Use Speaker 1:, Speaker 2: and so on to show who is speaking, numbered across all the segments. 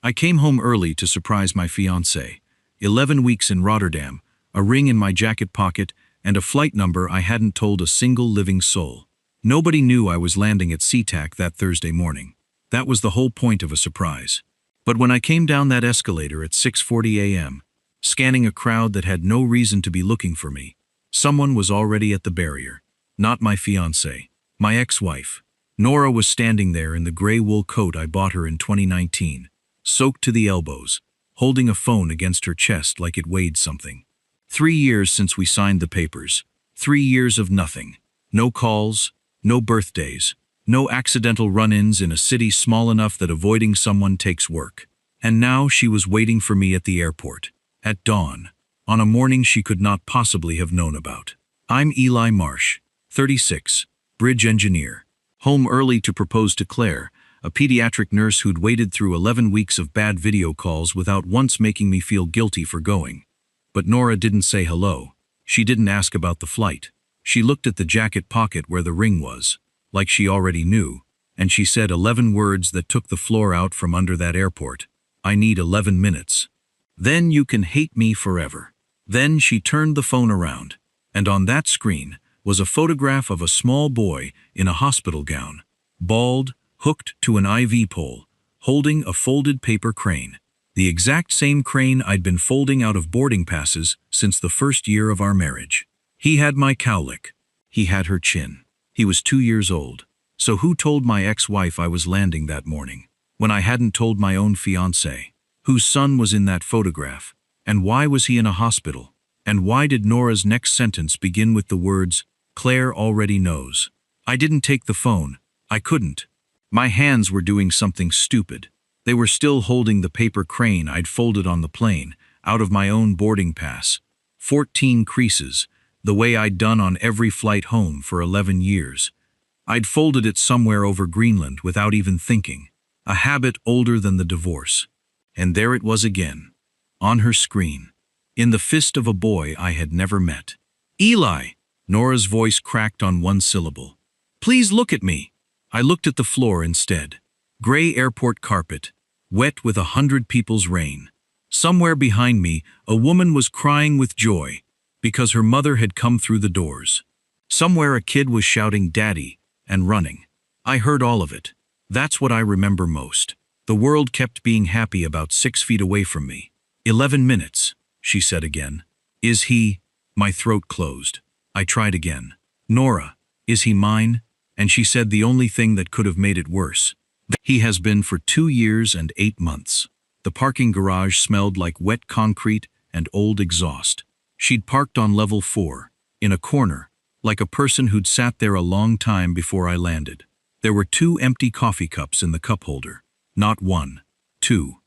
Speaker 1: I came home early to surprise my fiancée. 11 weeks in Rotterdam, a ring in my jacket pocket, and a flight number I hadn't told a single living soul. Nobody knew I was landing at SeaTac that Thursday morning. That was the whole point of a surprise. But when I came down that escalator at 6:40 a.m., scanning a crowd that had no reason to be looking for me, someone was already at the barrier. Not my fiancée, my ex-wife. Nora was standing there in the gray wool coat I bought her in 2019, soaked to the elbows, holding a phone against her chest like it weighed something. 3 years since we signed the papers. 3 years of nothing. No calls, no birthdays, no accidental run-ins in a city small enough that avoiding someone takes work. And now she was waiting for me at the airport, at dawn, on a morning she could not possibly have known about. I'm Eli Marsh, 36, bridge engineer, home early to propose to Claire, a pediatric nurse who'd waited through 11 weeks of bad video calls without once making me feel guilty for going. But Nora didn't say hello. She didn't ask about the flight. She looked at the jacket pocket where the ring was, like she already knew, and she said 11 words that took the floor out from under that airport. I need 11 minutes. Then you can hate me forever. Then she turned the phone around, and on that screen was a photograph of a small boy in a hospital gown, bald, hooked to an IV pole, holding a folded paper crane. The exact same crane I'd been folding out of boarding passes since the first year of our marriage. He had my cowlick. He had her chin. He was 2 years old. So who told my ex-wife I was landing that morning, when I hadn't told my own fiancé? Whose son was in that photograph? And why was he in a hospital? And why did Nora's next sentence begin with the words, "Claire already knows"? I didn't take the phone. I couldn't. My hands were doing something stupid. They were still holding the paper crane I'd folded on the plane, out of my own boarding pass. 14 creases, the way I'd done on every flight home for 11 years. I'd folded it somewhere over Greenland without even thinking, a habit older than the divorce. And there it was again, on her screen, in the fist of a boy I had never met. "Eli!" Nora's voice cracked on one syllable. "Please look at me." I looked at the floor instead. Gray airport carpet, wet with 100 people's rain. Somewhere behind me, a woman was crying with joy because her mother had come through the doors. Somewhere a kid was shouting "Daddy" and running. I heard all of it. That's what I remember most. The world kept being happy about 6 feet away from me. 11 minutes, she said again. Is he? My throat closed. I tried again. Nora, is he mine? And she said the only thing that could have made it worse. He has been for 2 years and 8 months. The parking garage smelled like wet concrete and old exhaust. She'd parked on level 4, in a corner, like a person who'd sat there a long time before I landed. There were 2 empty coffee cups in the cup holder. Not 1, 2.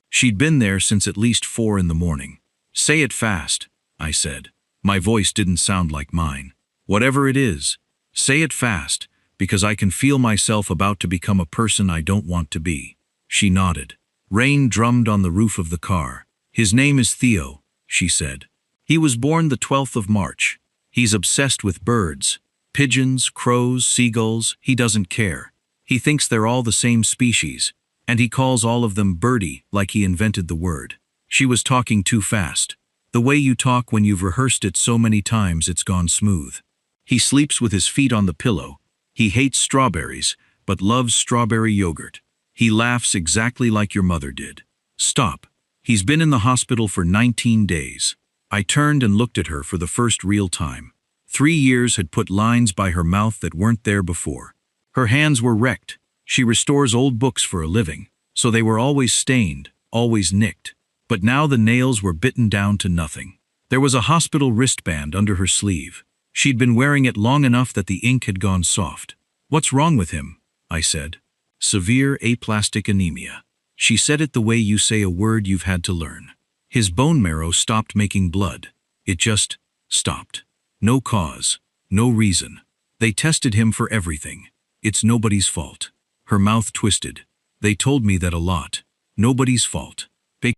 Speaker 1: She'd been there since at least 4 in the morning. Say it fast, I said. My voice didn't sound like mine. Whatever it is, say it fast, because I can feel myself about to become a person I don't want to be. She nodded. Rain drummed on the roof of the car. His name is Theo, she said. He was born the 12th of March. He's obsessed with birds. Pigeons, crows, seagulls, he doesn't care. He thinks they're all the same species, and he calls all of them birdie like he invented the word. She was talking too fast. The way you talk when you've rehearsed it so many times it's gone smooth. He sleeps with his feet on the pillow. He hates strawberries, but loves strawberry yogurt. He laughs exactly like your mother did. Stop. He's been in the hospital for 19 days. I turned and looked at her for the first real time. 3 years had put lines by her mouth that weren't there before. Her hands were wrecked. She restores old books for a living, so they were always stained, always nicked. But now the nails were bitten down to nothing. There was a hospital wristband under her sleeve. She'd been wearing it long enough that the ink had gone soft. What's wrong with him? I said. Severe aplastic anemia. She said it the way you say a word you've had to learn. His bone marrow stopped making blood. It just stopped. No cause, no reason. They tested him for everything. It's nobody's fault. Her mouth twisted. They told me that a lot. Nobody's fault.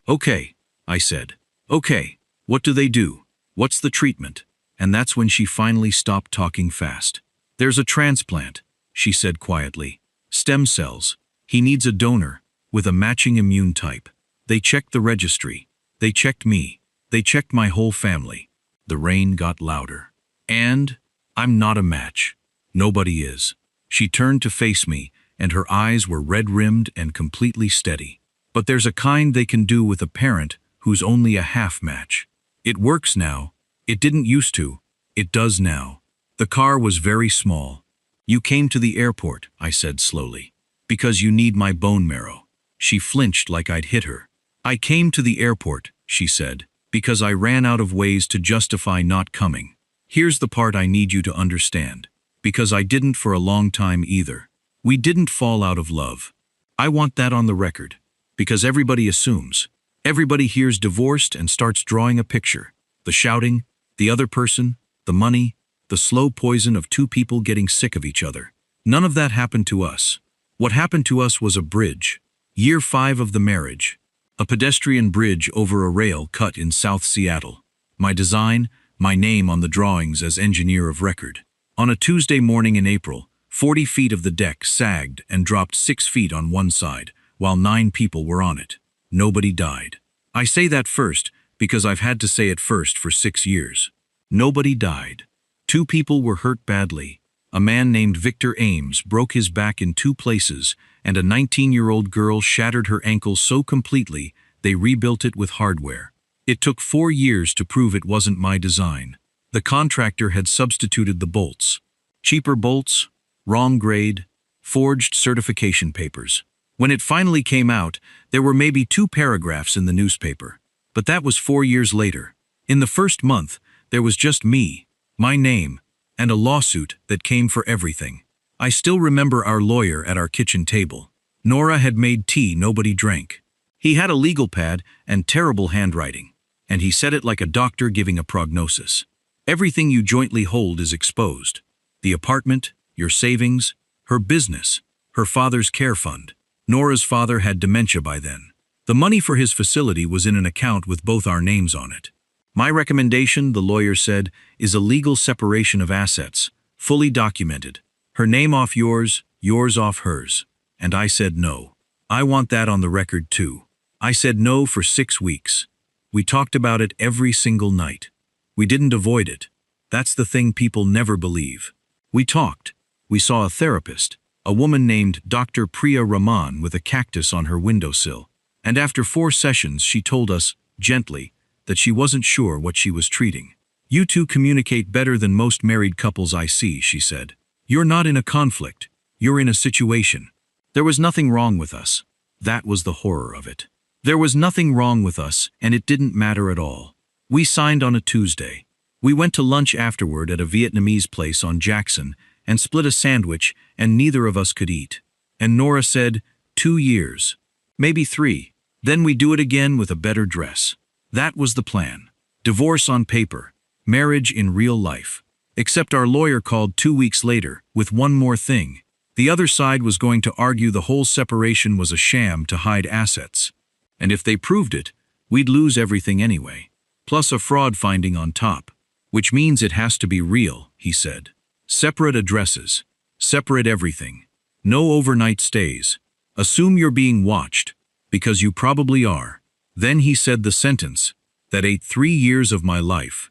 Speaker 1: Okay, I said. Okay, what do they do? What's the treatment? And that's when she finally stopped talking fast. There's a transplant, she said quietly. Stem cells. He needs a donor, with a matching immune type. They checked the registry. They checked me. They checked my whole family. The rain got louder. And I'm not a match. Nobody is. She turned to face me, and her eyes were red-rimmed and completely steady. But there's a kind they can do with a parent who's only a half match. It works now. It didn't used to. It does now. The car was very small. You came to the airport, I said slowly, because you need my bone marrow. She flinched like I'd hit her. I came to the airport, she said, because I ran out of ways to justify not coming. Here's the part I need you to understand. Because I didn't for a long time either. We didn't fall out of love. I want that on the record. Because everybody assumes. Everybody hears divorced and starts drawing a picture. The shouting, the other person, the money, the slow poison of two people getting sick of each other. None of that happened to us. What happened to us was a bridge. Year 5 of the marriage. A pedestrian bridge over a rail cut in South Seattle. My design, my name on the drawings as engineer of record. On a Tuesday morning in April, 40 feet of the deck sagged and dropped 6 feet on one side, while 9 people were on it. Nobody died. I say that first because I've had to say it first for 6 years. Nobody died. 2 people were hurt badly. A man named Victor Ames broke his back in 2 places, and a 19-year-old girl shattered her ankle so completely they rebuilt it with hardware. It took 4 years to prove it wasn't my design. The contractor had substituted the bolts. Cheaper bolts, wrong grade, forged certification papers. When it finally came out, there were maybe 2 paragraphs in the newspaper. But that was 4 years later. In the first month, there was just me, my name, and a lawsuit that came for everything. I still remember our lawyer at our kitchen table. Nora had made tea nobody drank. He had a legal pad and terrible handwriting, and he said it like a doctor giving a prognosis. Everything you jointly hold is exposed. The apartment, your savings, her business, her father's care fund. Nora's father had dementia by then. The money for his facility was in an account with both our names on it. My recommendation, the lawyer said, is a legal separation of assets, fully documented. Her name off yours, yours off hers. And I said no. I want that on the record too. I said no for 6 weeks. We talked about it every single night. We didn't avoid it. That's the thing people never believe. We talked. We saw a therapist, a woman named Dr. Priya Raman with a cactus on her windowsill. And after 4 sessions she told us, gently, that she wasn't sure what she was treating. You two communicate better than most married couples I see, she said. You're not in a conflict. You're in a situation. There was nothing wrong with us. That was the horror of it. There was nothing wrong with us, and it didn't matter at all. We signed on a Tuesday. We went to lunch afterward at a Vietnamese place on Jackson and split a sandwich, and neither of us could eat. And Nora said, 2 years. Maybe 3. Then we do it again with a better dress. That was the plan. Divorce on paper. Marriage in real life. Except our lawyer called 2 weeks later with one more thing. The other side was going to argue the whole separation was a sham to hide assets. And if they proved it, we'd lose everything anyway. Plus a fraud finding on top. Which means it has to be real, he said. Separate addresses. Separate everything. No overnight stays. Assume you're being watched. Because you probably are. Then he said the sentence that ate 3 years of my life.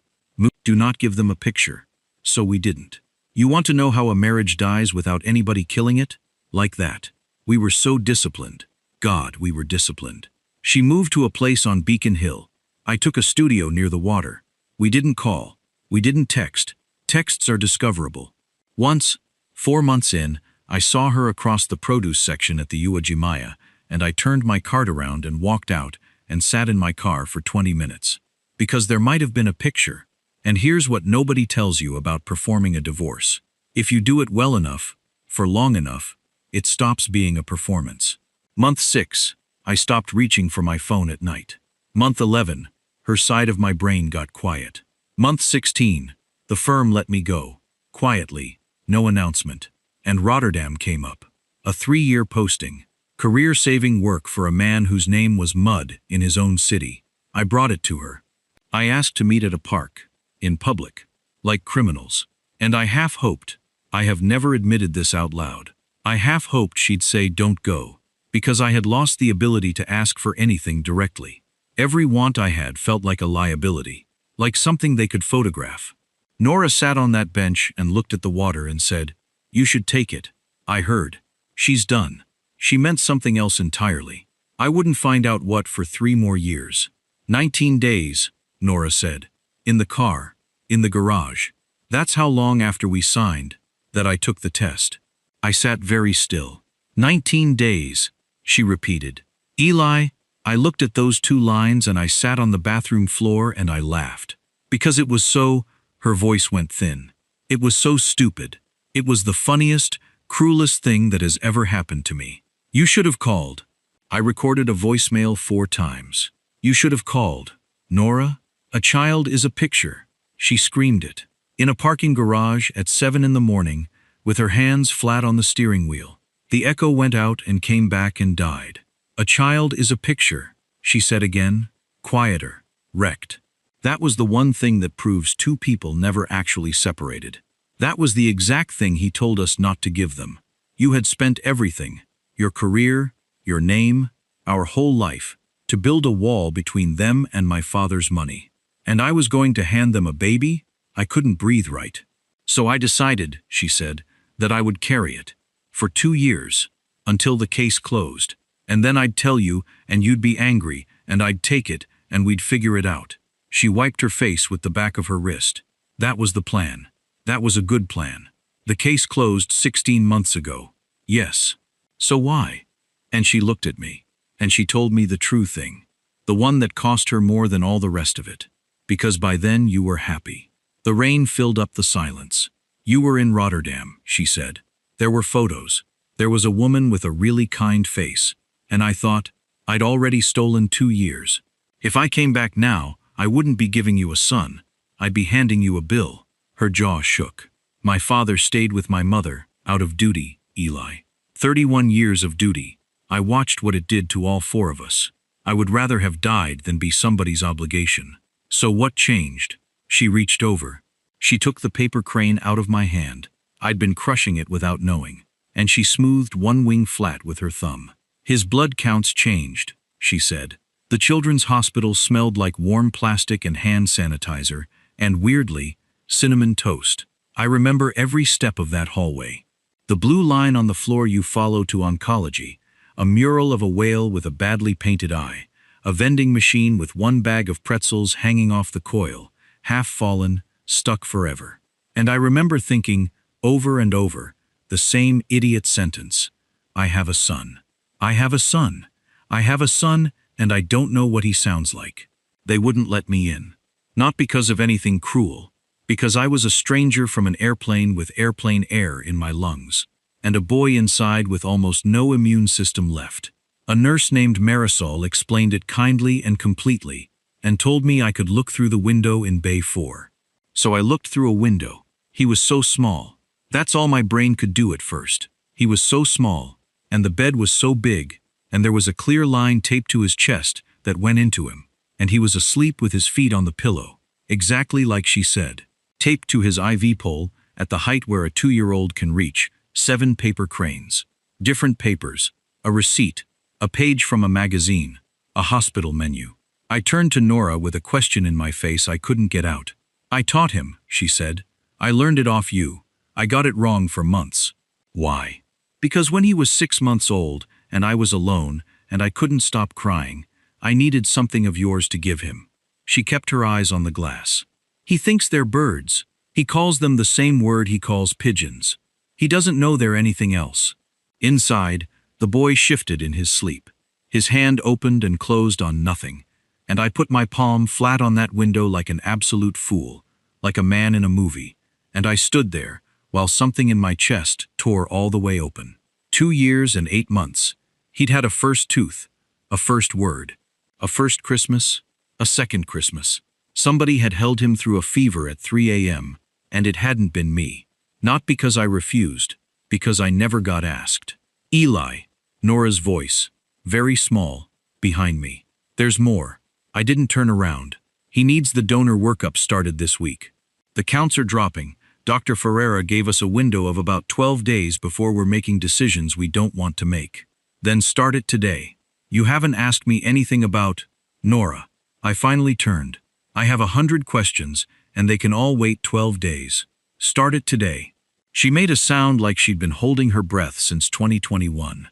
Speaker 1: Do not give them a picture. So we didn't. You want to know how a marriage dies without anybody killing it? Like that. We were so disciplined. God, we were disciplined. She moved to a place on Beacon Hill. I took a studio near the water. We didn't call. We didn't text. Texts are discoverable. Once, 4 months in, I saw her across the produce section at the Uwajimaya, and I turned my cart around and walked out and sat in my car for 20 minutes. Because there might have been a picture. And here's what nobody tells you about performing a divorce. If you do it well enough, for long enough, it stops being a performance. Month 6, I stopped reaching for my phone at night. Month 11, her side of my brain got quiet. Month 16, the firm let me go. Quietly, no announcement. And Rotterdam came up. A 3-year posting. Career-saving work for a man whose name was Mud in his own city. I brought it to her. I asked to meet at a park. In public, like criminals. And I half hoped, I have never admitted this out loud, I half hoped she'd say don't go. Because I had lost the ability to ask for anything directly. Every want I had felt like a liability, like something they could photograph. Nora sat on that bench and looked at the water and said, "You should take it." I heard. She's done. She meant something else entirely. I wouldn't find out what for 3 more years. 19 days, Nora said. In the car. In the garage. That's how long after we signed that I took the test. I sat very still. 19 days, she repeated. Eli, I looked at those 2 lines and I sat on the bathroom floor and I laughed. Because it was so, her voice went thin. It was so stupid. It was the funniest, cruelest thing that has ever happened to me. You should have called. I recorded a voicemail 4 times. You should have called. Nora, a child is a picture. She screamed it. In a parking garage at 7 in the morning, with her hands flat on the steering wheel. The echo went out and came back and died. A child is a picture, she said again, quieter, wrecked. That was the one thing that proves 2 people never actually separated. That was the exact thing he told us not to give them. You had spent everything, your career, your name, our whole life, to build a wall between them and my father's money. And I was going to hand them a baby? I couldn't breathe right. So I decided, she said, that I would carry it. For 2 years, until the case closed. And then I'd tell you, and you'd be angry, and I'd take it, and we'd figure it out. She wiped her face with the back of her wrist. That was the plan. That was a good plan. The case closed 16 months ago. Yes. So why? And she looked at me. And she told me the true thing. The one that cost her more than all the rest of it. Because by then you were happy. The rain filled up the silence. You were in Rotterdam, she said. There were photos. There was a woman with a really kind face. And I thought, I'd already stolen 2 years. If I came back now, I wouldn't be giving you a son. I'd be handing you a bill. Her jaw shook. My father stayed with my mother, out of duty, Eli. 31 years of duty. I watched what it did to all 4 of us. I would rather have died than be somebody's obligation. So what changed? She reached over. She took the paper crane out of my hand. I'd been crushing it without knowing. And she smoothed one wing flat with her thumb. His blood counts changed, she said. The children's hospital smelled like warm plastic and hand sanitizer, and weirdly, cinnamon toast. I remember every step of that hallway. The blue line on the floor you follow to oncology, a mural of a whale with a badly painted eye, a vending machine with 1 bag of pretzels hanging off the coil, half fallen, stuck forever. And I remember thinking, over and over, the same idiot sentence. I have a son. I have a son. I have a son, and I don't know what he sounds like. They wouldn't let me in. Not because of anything cruel, because I was a stranger from an airplane with airplane air in my lungs, and a boy inside with almost no immune system left. A nurse named Marisol explained it kindly and completely, and told me I could look through the window in Bay 4. So I looked through a window. He was so small. That's all my brain could do at first. He was so small, and the bed was so big, and there was a clear line taped to his chest that went into him, and he was asleep with his feet on the pillow, exactly like she said. Taped to his IV pole, at the height where a 2-year-old can reach, 7 paper cranes. Different papers, a receipt, a page from a magazine, a hospital menu. I turned to Nora with a question in my face I couldn't get out. I taught him, she said. I learned it off you. I got it wrong for months. Why? Because when he was 6 months old, and I was alone, and I couldn't stop crying, I needed something of yours to give him. She kept her eyes on the glass. He thinks they're birds. He calls them the same word he calls pigeons. He doesn't know they're anything else. Inside, the boy shifted in his sleep. His hand opened and closed on nothing, and I put my palm flat on that window like an absolute fool, like a man in a movie, and I stood there, while something in my chest tore all the way open. 2 years and 8 months. He'd had a first tooth, a first word, a first Christmas, a second Christmas. Somebody had held him through a fever at 3 a.m., and it hadn't been me. Not because I refused, because I never got asked. Eli, Nora's voice, very small, behind me. There's more. I didn't turn around. He needs the donor workup started this week. The counts are dropping. Dr. Ferreira gave us a window of about 12 days before we're making decisions we don't want to make. Then start it today. You haven't asked me anything about Nora. I finally turned. I have 100 questions, and they can all wait 12 days. Start it today. She made a sound like she'd been holding her breath since 2021.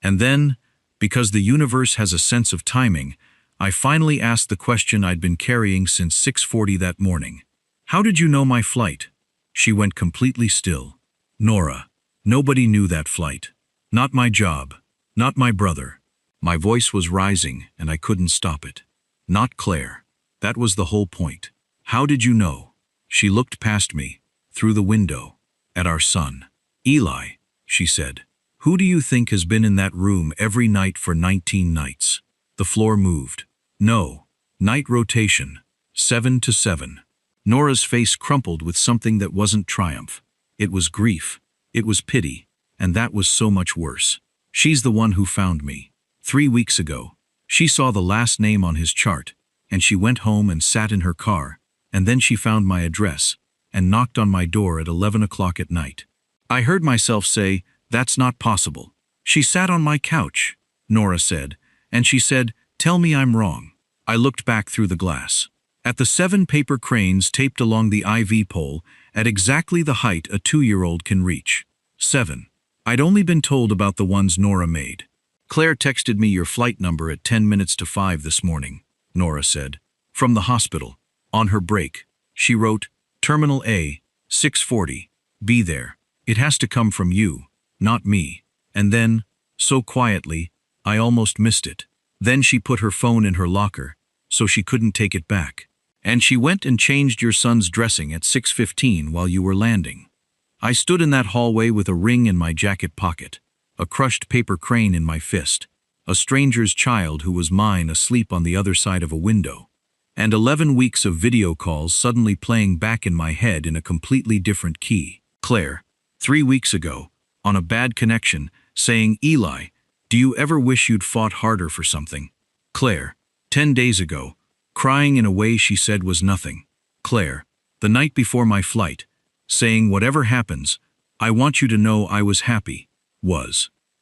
Speaker 1: And then, because the universe has a sense of timing, I finally asked the question I'd been carrying since 6:40 that morning. How did you know my flight? She went completely still. Nora, nobody knew that flight. Not my job. Not my brother. My voice was rising, and I couldn't stop it. Not Claire. That was the whole point. How did you know? She looked past me, through the window, at our son. Eli, she said. Who do you think has been in that room every night for 19 nights? The floor moved. No. Night rotation. 7 to 7. Nora's face crumpled with something that wasn't triumph. It was grief. It was pity. And that was so much worse. She's the one who found me. 3 weeks ago. She saw the last name on his chart, and she went home and sat in her car, and then she found my address, and knocked on my door at 11 o'clock at night. I heard myself say, "That's not possible." She sat on my couch, Nora said, and she said, "Tell me I'm wrong." I looked back through the glass. At the 7 paper cranes taped along the IV pole, at exactly the height a 2-year-old can reach. 7. I'd only been told about the ones Nora made. Claire texted me your flight number at 10 minutes to 5 this morning, Nora said. From the hospital. On her break. She wrote, Terminal A, 6:40. Be there. It has to come from you, not me. And then, so quietly, I almost missed it. Then she put her phone in her locker, so she couldn't take it back. And she went and changed your son's dressing at 6:15 while you were landing. I stood in that hallway with a ring in my jacket pocket, a crushed paper crane in my fist, a stranger's child who was mine asleep on the other side of a window, and 11 weeks of video calls suddenly playing back in my head in a completely different key. Claire, 3 weeks ago, on a bad connection, saying, Eli, do you ever wish you'd fought harder for something? Claire, 10 days ago, crying in a way she said was nothing. Claire, the night before my flight, saying whatever happens, I want you to know I was happy.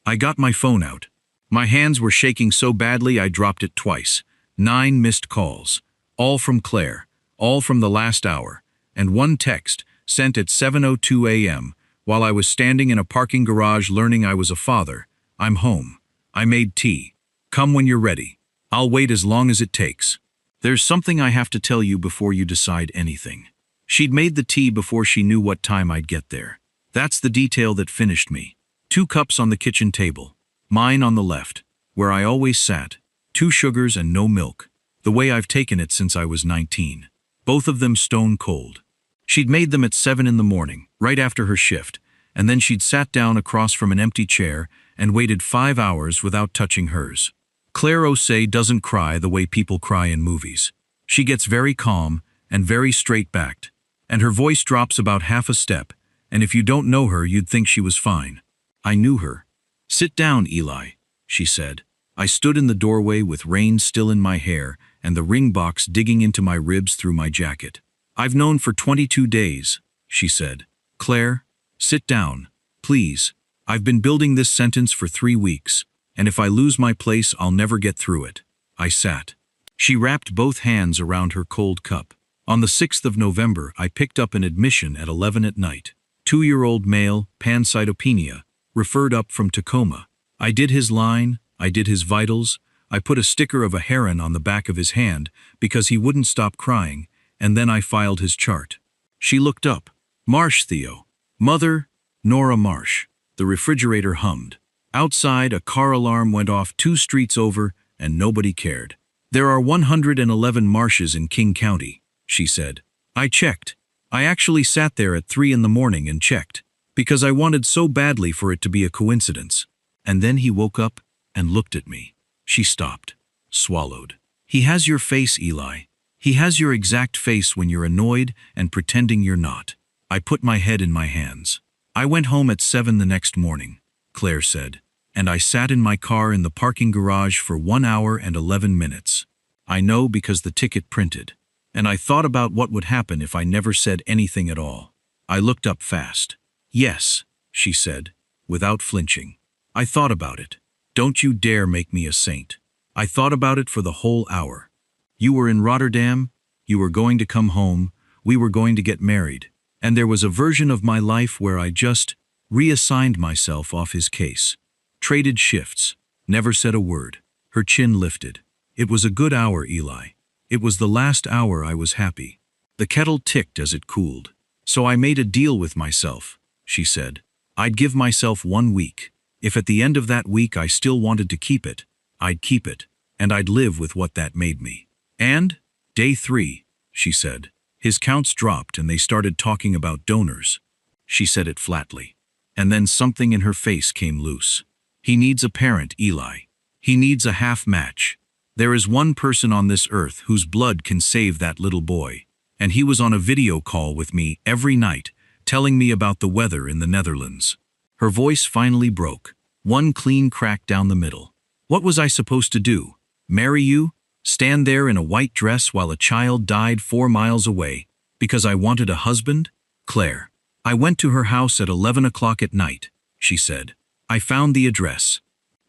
Speaker 1: I got my phone out. My hands were shaking so badly I dropped it twice. 9 missed calls. All from Claire. All from the last hour. And 1 text, sent at 7:02 a.m., while I was standing in a parking garage learning I was a father. I'm home. I made tea. Come when you're ready. I'll wait as long as it takes. There's something I have to tell you before you decide anything. She'd made the tea before she knew what time I'd get there. That's the detail that finished me. 2 cups on the kitchen table. Mine on the left, where I always sat. 2 sugars and no milk. The way I've taken it since I was 19. Both of them stone cold. She'd made them at 7 in the morning, right after her shift, and then she'd sat down across from an empty chair and waited 5 hours without touching hers. Claire Osei doesn't cry the way people cry in movies. She gets very calm and very straight-backed, and her voice drops about half a step, and if you don't know her, you'd think she was fine. I knew her. Sit down, Eli, she said. I stood in the doorway with rain still in my hair and the ring box digging into my ribs through my jacket. I've known for 22 days, she said. Claire, sit down, please. I've been building this sentence for 3 weeks, and if I lose my place, I'll never get through it. I sat. She wrapped both hands around her cold cup. On the 6th of November, I picked up an admission at 11 at night. 2-year-old male, pancytopenia, referred up from Tacoma. I did his line, I did his vitals, I put a sticker of a heron on the back of his hand because he wouldn't stop crying, and then I filed his chart. She looked up. Marsh, Theo. Mother, Nora Marsh. The refrigerator hummed. Outside, a car alarm went off 2 streets over, and nobody cared. There are 111 marshes in King County, she said. I checked. I actually sat there at 3 in the morning and checked, because I wanted so badly for it to be a coincidence. And then he woke up and looked at me. She stopped, swallowed. He has your face, Eli. He has your exact face when you're annoyed and pretending you're not. I put my head in my hands. I went home at 7 the next morning, Claire said, and I sat in my car in the parking garage for 1 hour and 11 minutes. I know because the ticket printed. And I thought about what would happen if I never said anything at all. I looked up fast. Yes, she said, without flinching. I thought about it. Don't you dare make me a saint. I thought about it for the whole hour. You were in Rotterdam, you were going to come home, we were going to get married, and there was a version of my life where I just reassigned myself off his case. Traded shifts, never said a word. Her chin lifted. It was a good hour, Eli. It was the last hour I was happy. The kettle ticked as it cooled. So I made a deal with myself, she said. I'd give myself 1 week. If at the end of that week I still wanted to keep it, I'd keep it, and I'd live with what that made me. And, day 3, she said. His counts dropped and they started talking about donors. She said it flatly. And then something in her face came loose. He needs a parent, Eli. He needs a half match. There is one person on this earth whose blood can save that little boy. And he was on a video call with me every night, telling me about the weather in the Netherlands. Her voice finally broke, one clean crack down the middle. What was I supposed to do? Marry you? Stand there in a white dress while a child died 4 miles away because I wanted a husband? Claire. I went to her house at 11 o'clock at night, she said. I found the address.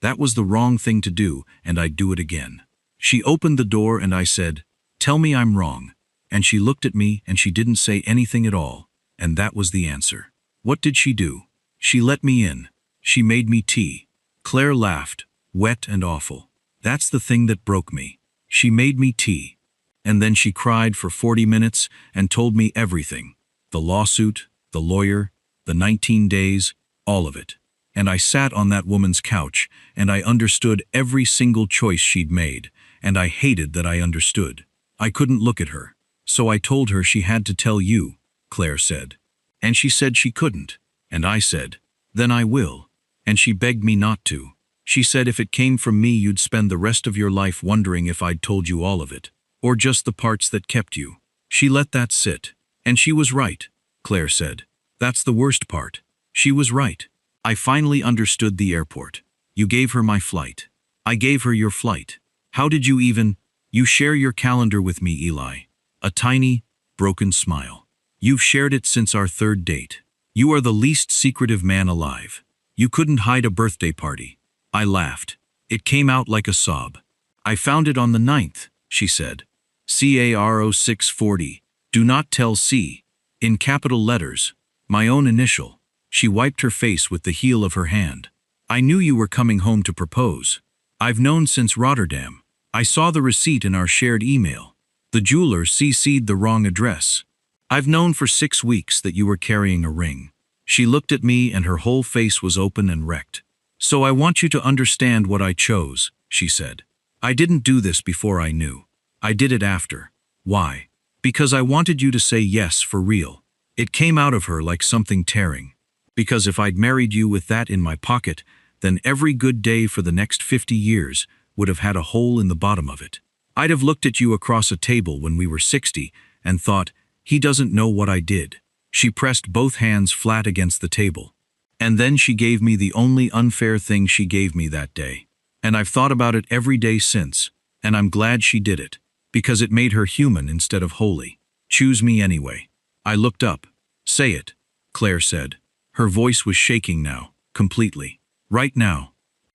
Speaker 1: That was the wrong thing to do, and I'd do it again. She opened the door and I said, "Tell me I'm wrong." And she looked at me and she didn't say anything at all, and that was the answer. What did she do? She let me in. She made me tea. Claire laughed, wet and awful. That's the thing that broke me. She made me tea. And then she cried for 40 minutes and told me everything. The lawsuit, the lawyer, the 19 days, all of it. And I sat on that woman's couch and I understood every single choice she'd made, and I hated that I understood. I couldn't look at her. So I told her she had to tell you, Claire said. And she said she couldn't. And I said, then I will. And she begged me not to. She said if it came from me you'd spend the rest of your life wondering if I'd told you all of it, or just the parts that kept you. She let that sit. And she was right, Claire said. That's the worst part. She was right. I finally understood the airport. You gave her my flight. I gave her your flight. How did you even? You share your calendar with me, Eli. A tiny, broken smile. You've shared it since our 3rd date. You are the least secretive man alive. You couldn't hide a birthday party. I laughed. It came out like a sob. I found it on the 9th, she said. CARO 640. Do not tell C. In capital letters. My own initial. She wiped her face with the heel of her hand. I knew you were coming home to propose. I've known since Rotterdam. I saw the receipt in our shared email. The jeweler CC'd the wrong address. I've known for 6 weeks that you were carrying a ring. She looked at me and her whole face was open and wrecked. So I want you to understand what I chose, she said. I didn't do this before I knew. I did it after. Why? Because I wanted you to say yes for real. It came out of her like something tearing. Because if I'd married you with that in my pocket, then every good day for the next 50 years would have had a hole in the bottom of it. I'd have looked at you across a table when we were 60 and thought, he doesn't know what I did. She pressed both hands flat against the table. And then she gave me the only unfair thing she gave me that day. And I've thought about it every day since, and I'm glad she did it, because it made her human instead of holy. Choose me anyway. I looked up. Say it, Claire said. Her voice was shaking now, completely. Right now.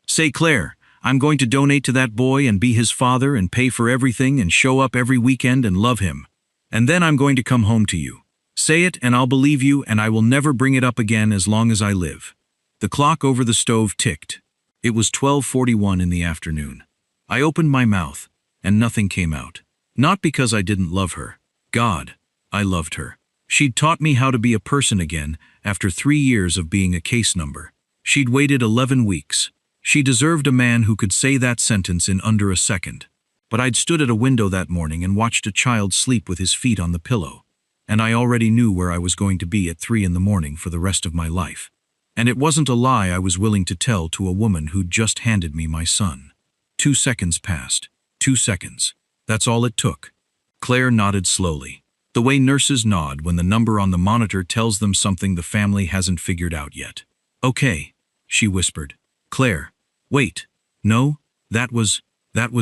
Speaker 1: Say, Claire, I'm going to donate to that boy and be his father and pay for everything and show up every weekend and love him. And then I'm going to come home to you. Say it and I'll believe you, and I will never bring it up again as long as I live. The clock over the stove ticked. It was 12:41 in the afternoon. I opened my mouth, and nothing came out. Not because I didn't love her. God, I loved her. She'd taught me how to be a person again after 3 years of being a case number. She'd waited 11 weeks. She deserved a man who could say that sentence in under a second. But I'd stood at a window that morning and watched a child sleep with his feet on the pillow. And I already knew where I was going to be at 3 in the morning for the rest of my life. And it wasn't a lie I was willing to tell to a woman who'd just handed me my son. 2 seconds passed. 2 seconds. That's all it took. Claire nodded slowly. The way nurses nod when the number on the monitor tells them something the family hasn't figured out yet. Okay, she whispered. Claire, wait. No, that was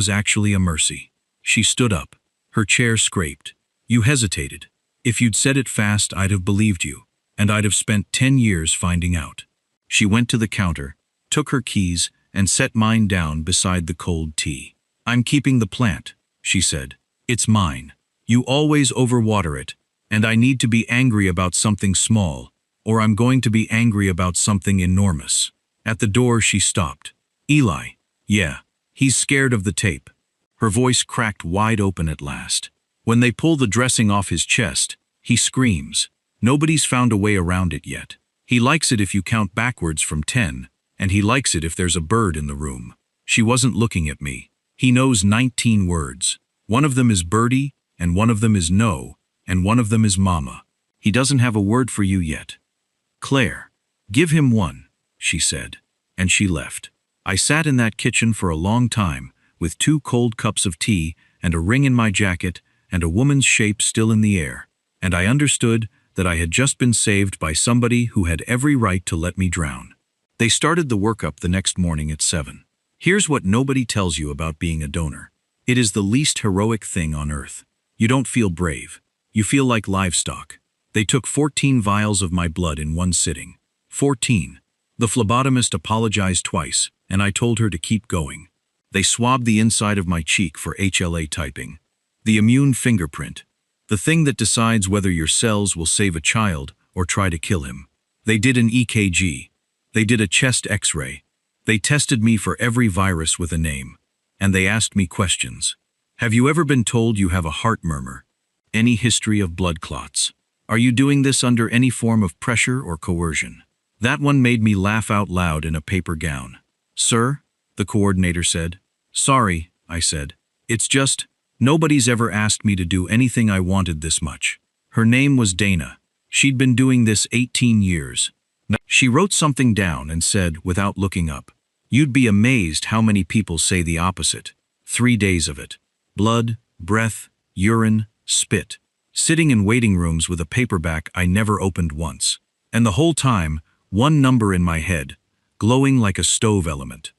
Speaker 1: actually a mercy. She stood up. Her chair scraped. You hesitated. If you'd said it fast, I'd have believed you, and I'd have spent 10 years finding out. She went to the counter, took her keys, and set mine down beside the cold tea. "I'm keeping the plant," she said. "It's mine. You always overwater it, and I need to be angry about something small, or I'm going to be angry about something enormous." At the door she stopped. "Eli." "Yeah, he's scared of the tape." Her voice cracked wide open at last. "When they pull the dressing off his chest, he screams. Nobody's found a way around it yet. He likes it if you count backwards from 10, and he likes it if there's a bird in the room." She wasn't looking at me. "He knows 19 words. One of them is birdie, and one of them is no, and one of them is mama. He doesn't have a word for you yet. Claire, give him one," she said, and she left. I sat in that kitchen for a long time, with 2 cold cups of tea and a ring in my jacket and a woman's shape still in the air, and I understood that I had just been saved by somebody who had every right to let me drown. They started the workup the next morning at 7. Here's what nobody tells you about being a donor. It is the least heroic thing on earth. You don't feel brave. You feel like livestock. They took 14 vials of my blood in one sitting. 14. The phlebotomist apologized twice, and I told her to keep going. They swabbed the inside of my cheek for HLA typing. The immune fingerprint. The thing that decides whether your cells will save a child or try to kill him. They did an EKG. They did a chest X-ray. They tested me for every virus with a name. And they asked me questions. Have you ever been told you have a heart murmur? Any history of blood clots? Are you doing this under any form of pressure or coercion? That one made me laugh out loud in a paper gown. "Sir," the coordinator said. "Sorry," I said. "It's just, nobody's ever asked me to do anything I wanted this much." Her name was Dana. She'd been doing this 18 years. She wrote something down and said, without looking up, "You'd be amazed how many people say the opposite. 3 days of it. Blood, breath, urine, spit. Sitting in waiting rooms with a paperback I never opened once. And the whole time, one number in my head, glowing like a stove element.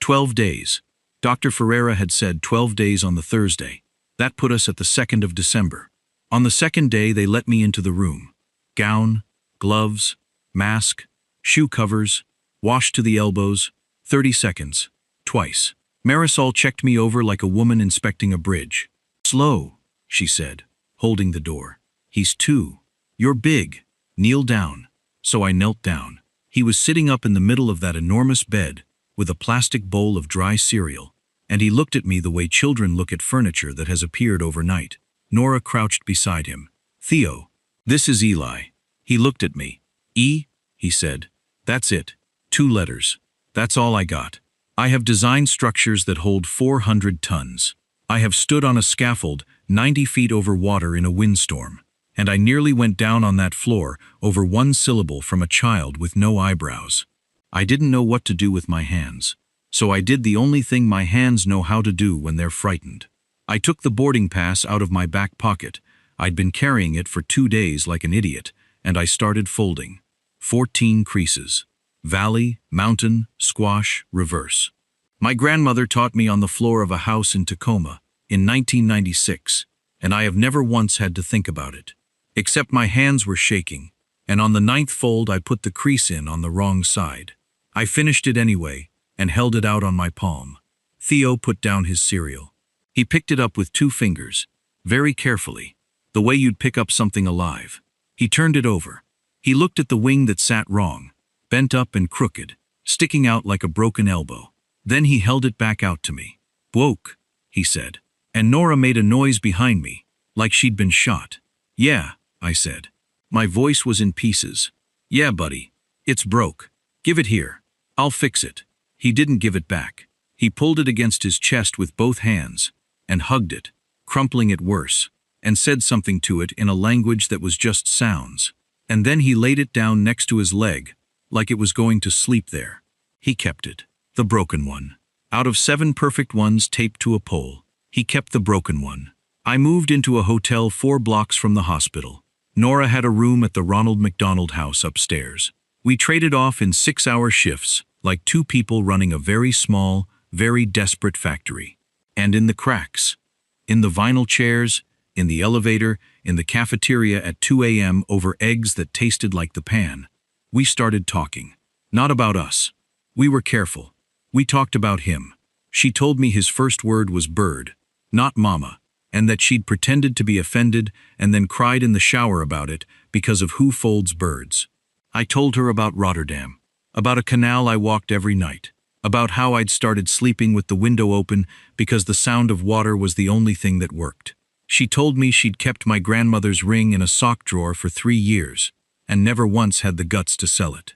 Speaker 1: 12 days. Dr. Ferreira had said 12 days on the Thursday. That put us at the 2nd of December. On the 2nd day they let me into the room. Gown, gloves, mask, shoe covers, washed to the elbows, 30 seconds, twice. Marisol checked me over like a woman inspecting a bridge. "Slow," she said, holding the door. "He's 2. You're big. Kneel down." So I knelt down. He was sitting up in the middle of that enormous bed, with a plastic bowl of dry cereal, and he looked at me the way children look at furniture that has appeared overnight. Nora crouched beside him. "Theo, this is Eli." He looked at me. "E," he said. "That's it. 2 letters. That's all I got. I have designed structures that hold 400 tons. I have stood on a scaffold 90 feet over water in a windstorm, and I nearly went down on that floor over 1 syllable from a child with no eyebrows. I didn't know what to do with my hands, so I did the only thing my hands know how to do when they're frightened. I took the boarding pass out of my back pocket. I'd been carrying it for 2 days like an idiot, and I started folding. 14 creases. Valley, mountain, squash, reverse. My grandmother taught me on the floor of a house in Tacoma in 1996, and I have never once had to think about it. Except my hands were shaking, and on the 9th fold I put the crease in on the wrong side. I finished it anyway, and held it out on my palm. Theo put down his cereal. He picked it up with 2 fingers, very carefully, the way you'd pick up something alive. He turned it over. He looked at the wing that sat wrong, bent up and crooked, sticking out like a broken elbow. Then he held it back out to me. "Woke," he said. And Nora made a noise behind me, like she'd been shot. "Yeah," I said. My voice was in pieces. "Yeah, buddy. It's broke. Give it here. I'll fix it." He didn't give it back. He pulled it against his chest with both hands, and hugged it, crumpling it worse, and said something to it in a language that was just sounds. And then he laid it down next to his leg, like it was going to sleep there. He kept it. The broken one. Out of 7 perfect ones taped to a pole, he kept the broken one. I moved into a hotel 4 blocks from the hospital. Nora had a room at the Ronald McDonald House upstairs. We traded off in 6-hour shifts, like 2 people running a very small, very desperate factory. And in the cracks, in the vinyl chairs, in the elevator, in the cafeteria at 2 a.m. over eggs that tasted like the pan, we started talking. Not about us. We were careful. We talked about him. She told me his first word was bird, not mama, and that she'd pretended to be offended and then cried in the shower about it because of who folds birds. I told her about Rotterdam, about a canal I walked every night, about how I'd started sleeping with the window open because the sound of water was the only thing that worked. She told me she'd kept my grandmother's ring in a sock drawer for 3 years and never once had the guts to sell it.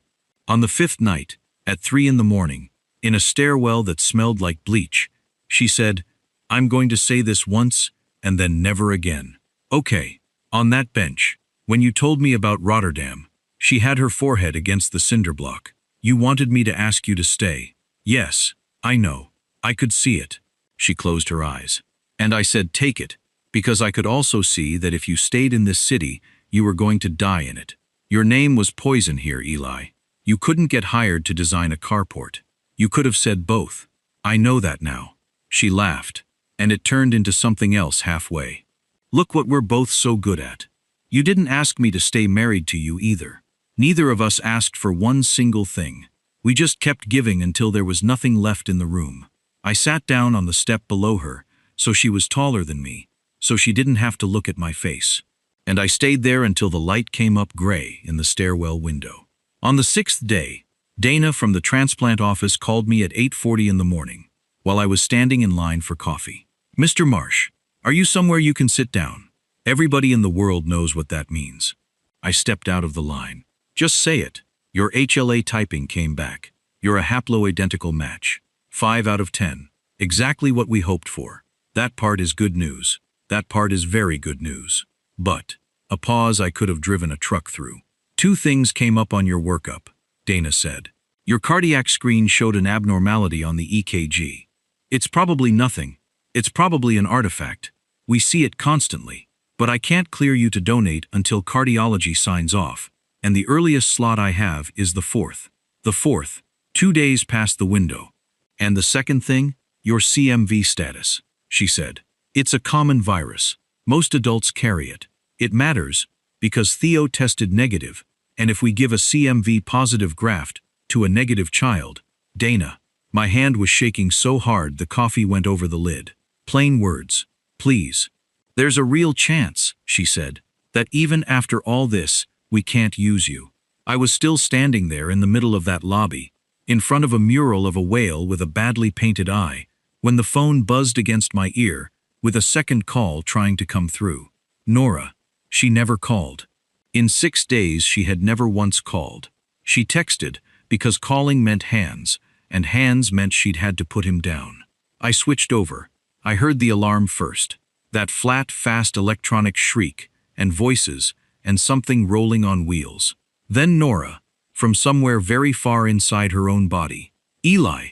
Speaker 1: On the 5th night, at 3 in the morning, in a stairwell that smelled like bleach, she said, "I'm going to say this once and then never again." Okay, on that bench, when you told me about Rotterdam, she had her forehead against the cinder block. "You wanted me to ask you to stay." "Yes, I know. I could see it." She closed her eyes. "And I said take it, because I could also see that if you stayed in this city, you were going to die in it. Your name was poison here, Eli. You couldn't get hired to design a carport. You could have said both. I know that now." She laughed, and it turned into something else halfway. "Look what we're both so good at. You didn't ask me to stay married to you either. Neither of us asked for one single thing. We just kept giving until there was nothing left in the room. I sat down on the step below her, so she was taller than me, so she didn't have to look at my face. And I stayed there until the light came up gray in the stairwell window. On the 6th day, Dana from the transplant office called me at 8:40 in the morning, while I was standing in line for coffee. "Mr. Marsh, are you somewhere you can sit down? Everybody in the world knows what that means." I stepped out of the line. "Just say it." "Your HLA typing came back. You're a haploidentical match. 5 out of 10. Exactly what we hoped for. That part is good news. That part is very good news. But," a pause I could have driven a truck through. "2 things came up on your workup," Dana said. "Your cardiac screen showed an abnormality on the EKG. It's probably nothing. It's probably an artifact. We see it constantly. But I can't clear you to donate until cardiology signs off, and the earliest slot I have is the 4th. The 4th, 2 days past the window. And the second thing, your CMV status," she said. "It's a common virus. Most adults carry it. It matters because Theo tested negative, and if we give a CMV positive graft to a negative child..." "Dana." My hand was shaking so hard the coffee went over the lid. "Plain words, please." "There's a real chance," she said, "that even after all this, we can't use you." I was still standing there in the middle of that lobby, in front of a mural of a whale with a badly painted eye, when the phone buzzed against my ear, with a second call trying to come through. Nora. She never called. In 6 days she had never once called. She texted, because calling meant hands, and hands meant she'd had to put him down. I switched over. I heard the alarm first. That flat, fast electronic shriek, and voices, and something rolling on wheels. Then Nora, from somewhere very far inside her own body. "Eli."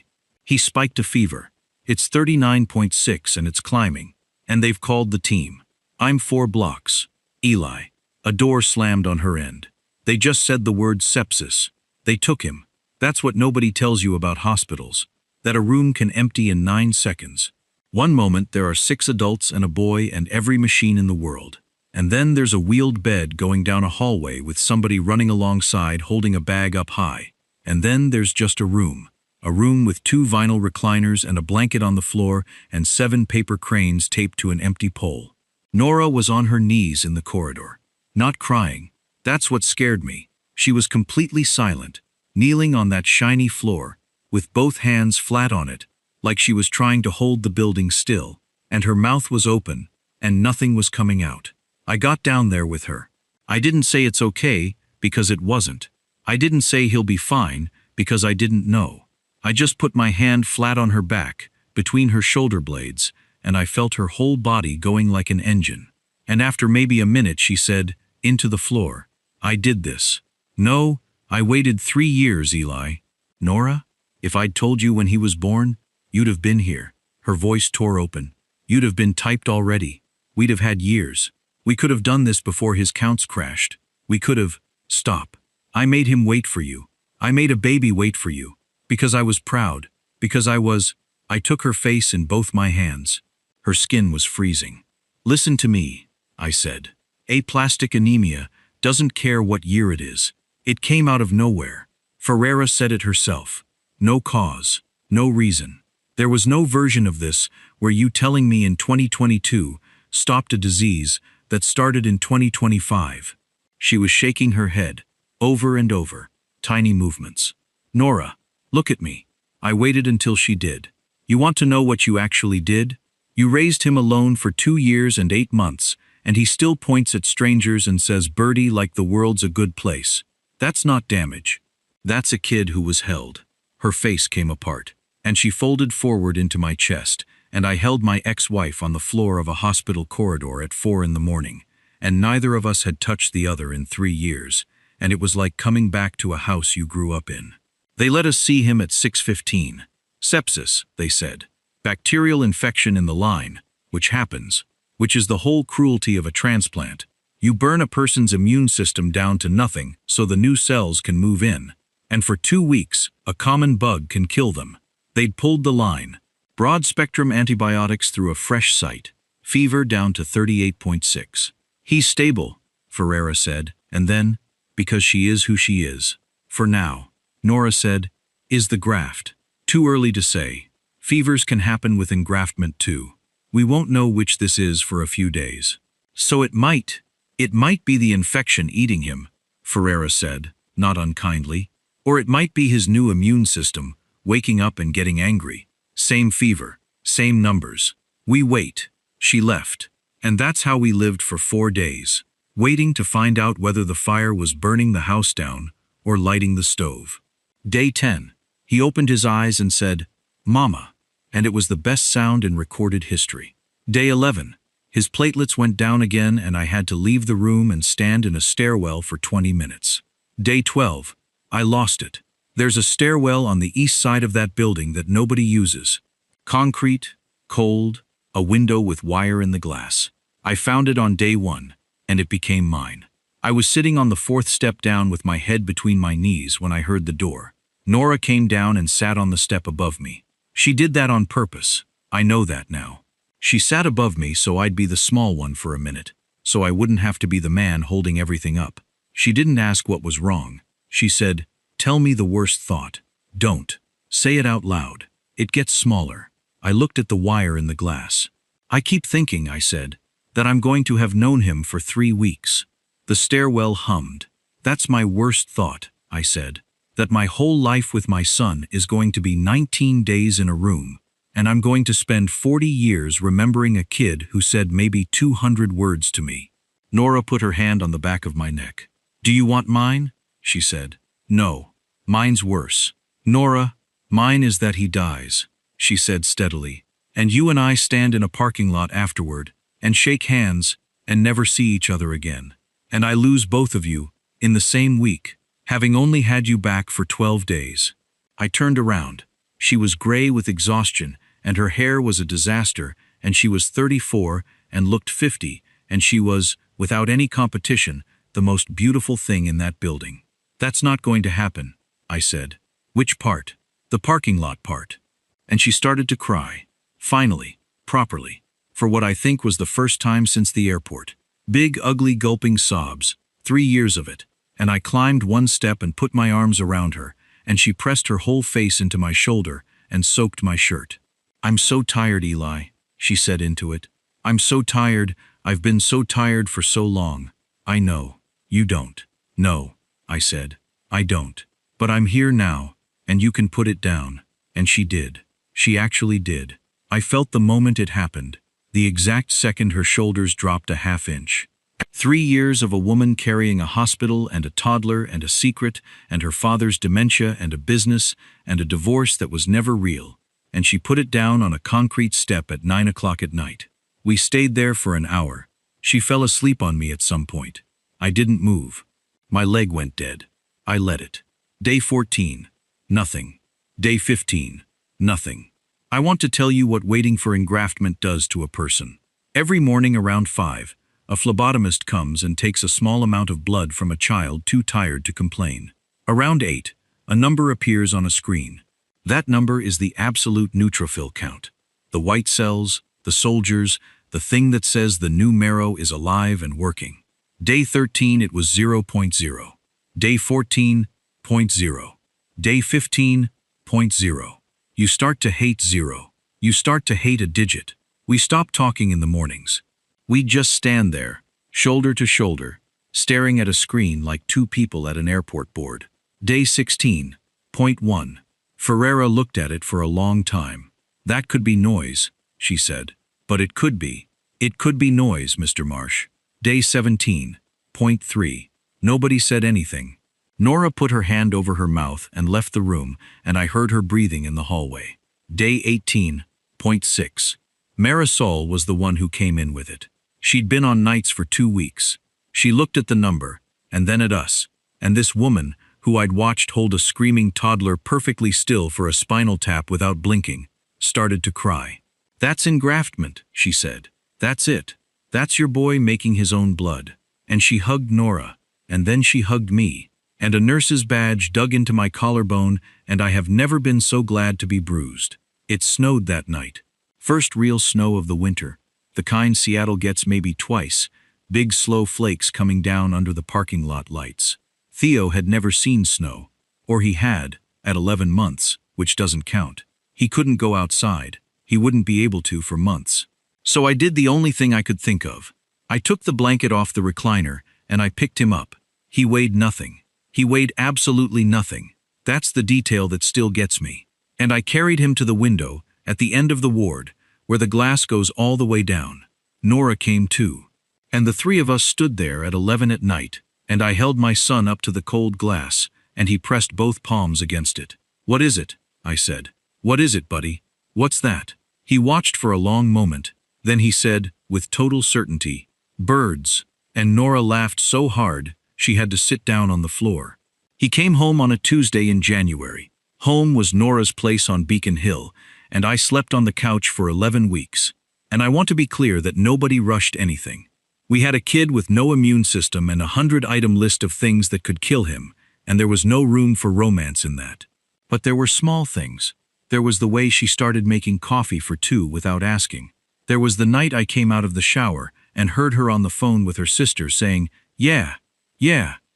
Speaker 1: He spiked a fever. "It's 39.6 and it's climbing. And they've called the team. I'm 4 blocks. Eli." A door slammed on her end. "They just said the word sepsis. They took him." That's what nobody tells you about hospitals. That a room can empty in 9 seconds. One moment there are 6 adults and a boy and every machine in the world. And then there's a wheeled bed going down a hallway with somebody running alongside holding a bag up high. And then there's just a room. A room with 2 vinyl recliners and a blanket on the floor and 7 paper cranes taped to an empty pole. Nora was on her knees in the corridor. Not crying. That's what scared me. She was completely silent, kneeling on that shiny floor, with both hands flat on it, like she was trying to hold the building still, and her mouth was open, and nothing was coming out. I got down there with her. I didn't say it's okay, because it wasn't. I didn't say he'll be fine, because I didn't know. I just put my hand flat on her back, between her shoulder blades, and I felt her whole body going like an engine. And after maybe a minute she said, "Into the floor." I did this. "No, I waited 3 years, Eli." "Nora, if I'd told you when he was born, you'd have been here." Her voice tore open. "You'd have been typed already. We'd have had years. We could have done this before his counts crashed. We could have..." "Stop. I made him wait for you. I made a baby wait for you. Because I was proud. Because I took her face in both my hands. Her skin was freezing. "Listen to me," I said. "Aplastic anemia doesn't care what year it is. It came out of nowhere. Ferreira said it herself. No cause. No reason. There was no version of this where you telling me in 2022 stopped a disease that started in 2025. She was shaking her head, over and over, tiny movements. Nora, look at me. I waited until she did. You want to know what you actually did? You raised him alone for 2 years and 8 months, and he still points at strangers and says birdie like the world's a good place. That's not damage. That's a kid who was held. Her face came apart, and she folded forward into my chest, and I held my ex-wife on the floor of a hospital corridor at 4 in the morning, and neither of us had touched the other in 3 years, and it was like coming back to a house you grew up in. They let us see him at 6:15. Sepsis, they said. Bacterial infection in the line, which happens, which is the whole cruelty of a transplant. You burn a person's immune system down to nothing so the new cells can move in. And for 2 weeks, a common bug can kill them. They'd pulled the line. Broad-spectrum antibiotics through a fresh site. Fever down to 38.6. He's stable, Ferreira said, and then, because she is who she is. For now, Nora said, is the graft. Too early to say. Fevers can happen with engraftment too. We won't know which this is for a few days. So it might be the infection eating him, Ferreira said, not unkindly. Or it might be his new immune system, waking up and getting angry. Same fever, same numbers. We wait. She left. And that's how we lived for 4 days, waiting to find out whether the fire was burning the house down or lighting the stove. Day 10. He opened his eyes and said, Mama, and it was the best sound in recorded history. Day 11. His platelets went down again and I had to leave the room and stand in a stairwell for 20 minutes. Day 12. I lost it. There's a stairwell on the east side of that building that nobody uses. Concrete, cold, a window with wire in the glass. I found it on day 1, and it became mine. I was sitting on the 4th step down with my head between my knees when I heard the door. Nora came down and sat on the step above me. She did that on purpose. I know that now. She sat above me so I'd be the small one for a minute, so I wouldn't have to be the man holding everything up. She didn't ask what was wrong. She said, tell me the worst thought. Don't. Say it out loud. It gets smaller. I looked at the wire in the glass. I keep thinking, I said, that I'm going to have known him for 3 weeks. The stairwell hummed. That's my worst thought, I said. That my whole life with my son is going to be 19 days in a room, and I'm going to spend 40 years remembering a kid who said maybe 200 words to me. Nora put her hand on the back of my neck. Do you want mine? She said. No, mine's worse. Nora, mine is that he dies, she said steadily, and you and I stand in a parking lot afterward, and shake hands, and never see each other again. And I lose both of you, in the same week, having only had you back for 12 days. I turned around. She was gray with exhaustion, and her hair was a disaster, and she was 34 and looked 50, and she was, without any competition, the most beautiful thing in that building. That's not going to happen, I said. Which part? The parking lot part. And she started to cry. Finally, properly, for what I think was the first time since the airport. Big, ugly, gulping sobs, 3 years of it. And I climbed 1 step and put my arms around her, and she pressed her whole face into my shoulder and soaked my shirt. I'm so tired, Eli, she said into it. I'm so tired, I've been so tired for so long. I know. You don't. No, I said. I don't. But I'm here now, and you can put it down. And she did. She actually did. I felt the moment it happened, the exact second her shoulders dropped a ½ inch. 3 years of a woman carrying a hospital and a toddler and a secret and her father's dementia and a business and a divorce that was never real, and she put it down on a concrete step at 9 o'clock at night. We stayed there for an hour. She fell asleep on me at some point. I didn't move. My leg went dead. I let it. Day 14. Nothing. Day 15. Nothing. I want to tell you what waiting for engraftment does to a person. Every morning around 5, a phlebotomist comes and takes a small amount of blood from a child too tired to complain. Around 8, a number appears on a screen. That number is the absolute neutrophil count. The white cells, the soldiers, the thing that says the new marrow is alive and working. Day 13 it was 0.0. Day 14, 0.0. Day 15, 0.0. You start to hate zero. You start to hate a digit. We stop talking in the mornings. We just stand there, shoulder to shoulder, staring at a screen like two people at an airport board. Day 16.1. Ferreira looked at it for a long time. That could be noise, she said. But it could be. It could be noise, Mr. Marsh. Day 17.3. Nobody said anything. Nora put her hand over her mouth and left the room, and I heard her breathing in the hallway. Day 18.6. Marisol was the one who came in with it. She'd been on nights for 2 weeks. She looked at the number, and then at us, and this woman, who I'd watched hold a screaming toddler perfectly still for a spinal tap without blinking, started to cry. "That's engraftment," she said. "That's it. That's your boy making his own blood." And she hugged Nora, and then she hugged me, and a nurse's badge dug into my collarbone, and I have never been so glad to be bruised. It snowed that night. First real snow of the winter, the kind Seattle gets maybe twice, big slow flakes coming down under the parking lot lights. Theo had never seen snow, or he had, at 11 months, which doesn't count. He couldn't go outside. He wouldn't be able to for months. So I did the only thing I could think of. I took the blanket off the recliner, and I picked him up. He weighed nothing. He weighed absolutely nothing. That's the detail that still gets me. And I carried him to the window, at the end of the ward, where the glass goes all the way down. Nora came too. And the three of us stood there at 11 at night, and I held my son up to the cold glass, and he pressed both palms against it. "What is it?" I said. "What is it, buddy? What's that?" He watched for a long moment. Then he said, with total certainty, "Birds." And Nora laughed so hard, she had to sit down on the floor. He came home on a Tuesday in January. Home was Nora's place on Beacon Hill, and I slept on the couch for 11 weeks. And I want to be clear that nobody rushed anything. We had a kid with no immune system and a 100-item list of things that could kill him, and there was no room for romance in that. But there were small things. There was the way she started making coffee for two without asking. There was the night I came out of the shower and heard her on the phone with her sister saying, yeah,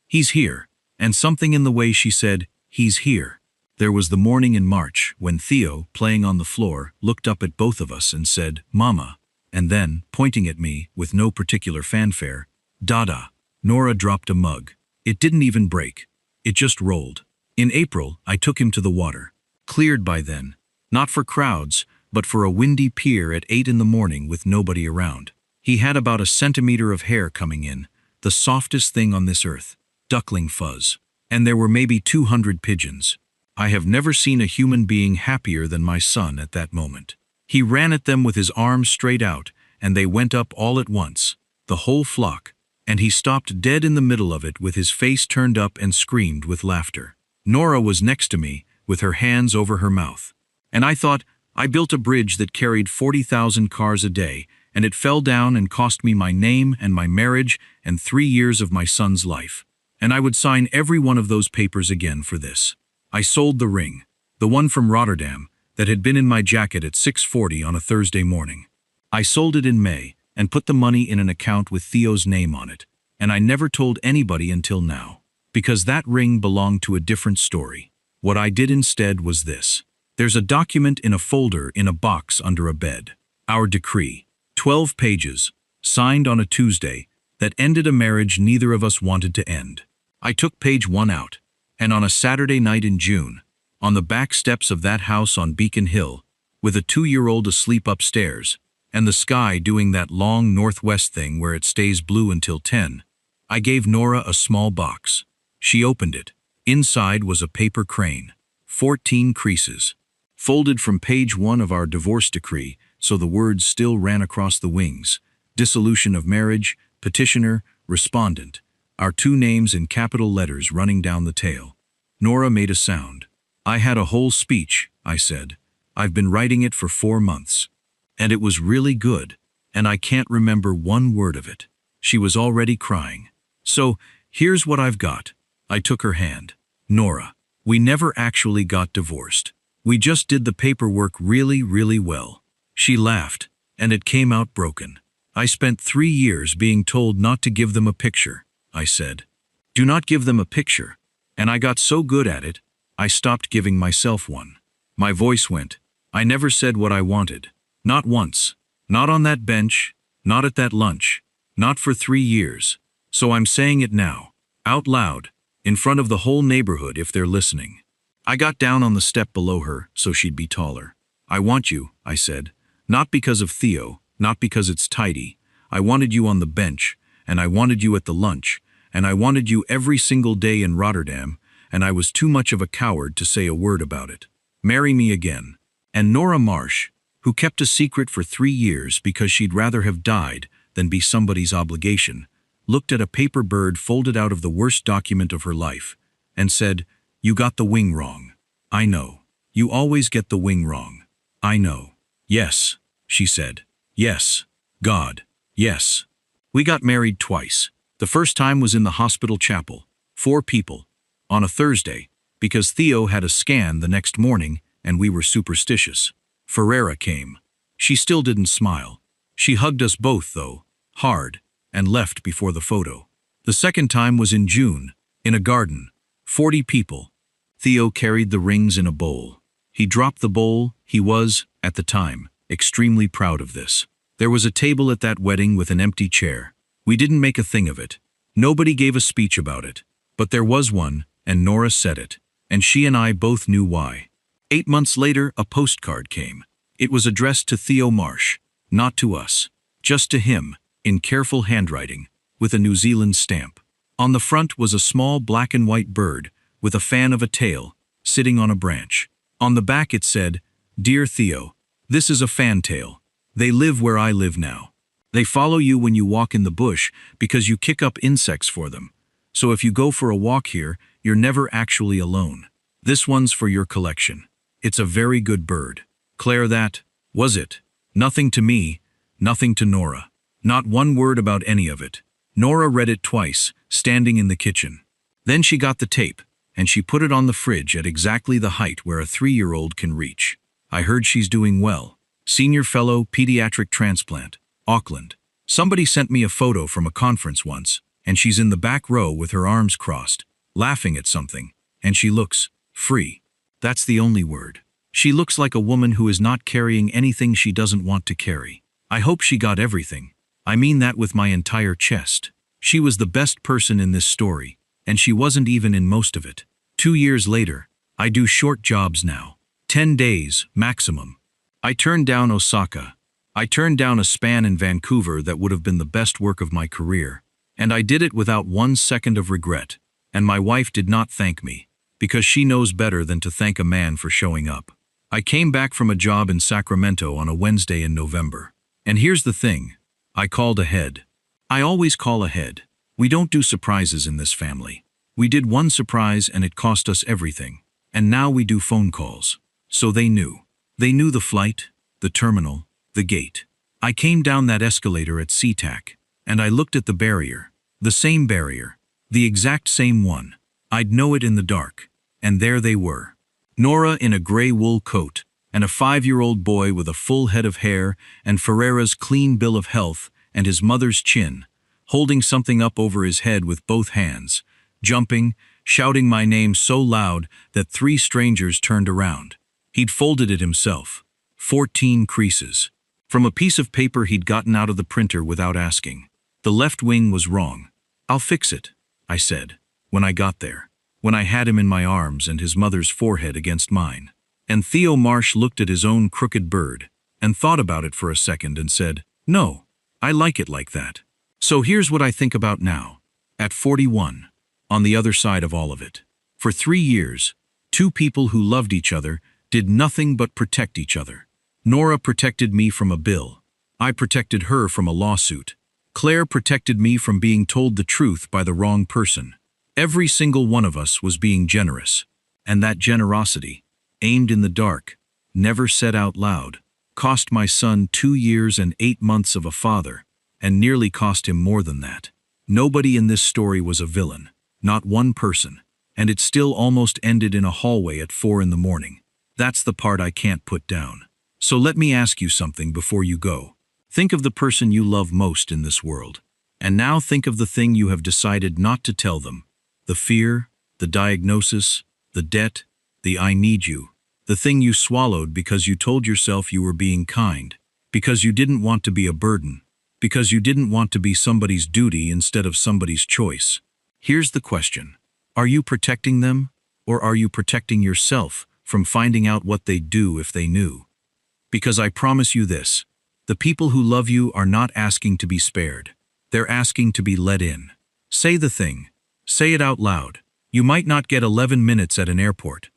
Speaker 1: he's here," and something in the way she said, "he's here." There was the morning in March when Theo, playing on the floor, looked up at both of us and said, "Mama," and then, pointing at me with no particular fanfare, "Dada." Nora dropped a mug. It didn't even break. It just rolled. In April, I took him to the water. Cleared by then. Not for crowds, but for a windy pier at 8 in the morning with nobody around. He had about a centimeter of hair coming in, the softest thing on this earth, duckling fuzz. And there were maybe 200 pigeons. I have never seen a human being happier than my son at that moment. He ran at them with his arms straight out, and they went up all at once, the whole flock, and he stopped dead in the middle of it with his face turned up and screamed with laughter. Nora was next to me, with her hands over her mouth. And I thought, I built a bridge that carried 40,000 cars a day, and it fell down and cost me my name and my marriage and 3 years of my son's life. And I would sign every one of those papers again for this. I sold the ring, the one from Rotterdam, that had been in my jacket at 6:40 on a Thursday morning. I sold it in May and put the money in an account with Theo's name on it, and I never told anybody until now, because that ring belonged to a different story. What I did instead was this. There's a document in a folder in a box under a bed. Our decree, 12 pages, signed on a Tuesday, that ended a marriage neither of us wanted to end. I took page 1 out, and on a Saturday night in June, on the back steps of that house on Beacon Hill, with a 2-year-old asleep upstairs, and the sky doing that long northwest thing where it stays blue until 10, I gave Nora a small box. She opened it. Inside was a paper crane, 14 creases, folded from page 1 of our divorce decree, so the words still ran across the wings. Dissolution of marriage, petitioner, respondent, our 2 names in capital letters running down the tail. Nora made a sound. "I had a whole speech," I said. "I've been writing it for 4 months. And it was really good, and I can't remember one word of it." She was already crying. "So, here's what I've got." I took her hand. "Nora, we never actually got divorced. We just did the paperwork really, really well." She laughed, and it came out broken. "I spent 3 years being told not to give them a picture," I said. "Do not give them a picture." And I got so good at it, I stopped giving myself one. My voice went. I never said what I wanted. Not once. Not on that bench. Not at that lunch. Not for 3 years. So I'm saying it now. Out loud. In front of the whole neighborhood if they're listening. I got down on the step below her so she'd be taller. I want you, I said. Not because of Theo. Not because it's tidy. I wanted you on the bench. And I wanted you at the lunch. And I wanted you every single day in Rotterdam. And I was too much of a coward to say a word about it. Marry me again. And Nora Marsh, who kept a secret for 3 years because she'd rather have died than be somebody's obligation, looked at a paper bird folded out of the worst document of her life, and said, "You got the wing wrong. I know. You always get the wing wrong. I know." "Yes," she said. "Yes. God. Yes." We got married twice. The first time was in the hospital chapel. 4 people. On a Thursday, because Theo had a scan the next morning and we were superstitious. Ferreira came. She still didn't smile. She hugged us both, though, hard, and left before the photo. The second time was in June, in a garden. 40 people. Theo carried the rings in a bowl. He dropped the bowl. He was, at the time, extremely proud of this. There was a table at that wedding with an empty chair. We didn't make a thing of it. Nobody gave a speech about it. But there was one, and Nora said it. And she and I both knew why. 8 months later, a postcard came. It was addressed to Theo Marsh, not to us. Just to him, in careful handwriting, with a New Zealand stamp. On the front was a small black and white bird, with a fan of a tail, sitting on a branch. On the back it said, "Dear Theo, this is a fantail. They live where I live now. They follow you when you walk in the bush because you kick up insects for them. So if you go for a walk here, you're never actually alone. This one's for your collection. It's a very good bird." Claire, that was it. Nothing to me, nothing to Nora. Not one word about any of it. Nora read it twice, standing in the kitchen. Then she got the tape, and she put it on the fridge at exactly the height where a 3-year-old can reach. I heard she's doing well. Senior Fellow, Pediatric Transplant, Auckland. Somebody sent me a photo from a conference once, and she's in the back row with her arms crossed, laughing at something, and she looks free. That's the only word. She looks like a woman who is not carrying anything she doesn't want to carry. I hope she got everything. I mean that with my entire chest. She was the best person in this story, and she wasn't even in most of it. 2 years later, I do short jobs now. 10 days, maximum. I turned down Osaka. I turned down a span in Vancouver that would have been the best work of my career. And I did it without 1 second of regret. And my wife did not thank me, because she knows better than to thank a man for showing up. I came back from a job in Sacramento on a Wednesday in November. And here's the thing. I called ahead. I always call ahead. We don't do surprises in this family. We did one surprise and it cost us everything. And now we do phone calls. So they knew. They knew the flight, the terminal, the gate. I came down that escalator at SeaTac, and I looked at the barrier. The same barrier. The exact same one. I'd know it in the dark. And there they were. Nora in a gray wool coat, and a 5-year-old boy with a full head of hair, and Ferreira's clean bill of health, and his mother's chin, holding something up over his head with both hands, jumping, shouting my name so loud that 3 strangers turned around. He'd folded it himself. 14 creases. From a piece of paper he'd gotten out of the printer without asking. The left wing was wrong. "I'll fix it," I said, when I got there, when I had him in my arms and his mother's forehead against mine. And Theo Marsh looked at his own crooked bird, and thought about it for a second and said, "No, I like it like that." So here's what I think about now, at 41, on the other side of all of it. For 3 years, 2 people who loved each other did nothing but protect each other. Nora protected me from a bill. I protected her from a lawsuit. Claire protected me from being told the truth by the wrong person. Every single one of us was being generous. And that generosity, aimed in the dark, never said out loud, cost my son 2 years and 8 months of a father, and nearly cost him more than that. Nobody in this story was a villain, not one person, and it still almost ended in a hallway at 4 in the morning. That's the part I can't put down. So let me ask you something before you go. Think of the person you love most in this world. And now think of the thing you have decided not to tell them. The fear, the diagnosis, the debt, the "I need you," The thing you swallowed because you told yourself you were being kind, because you didn't want to be a burden, because you didn't want to be somebody's duty instead of somebody's choice. Here's the question. Are you protecting them, or are you protecting yourself from finding out what they'd do if they knew? Because I promise you this, the people who love you are not asking to be spared. They're asking to be let in. Say the thing. Say it out loud. You might not get 11 minutes at an airport,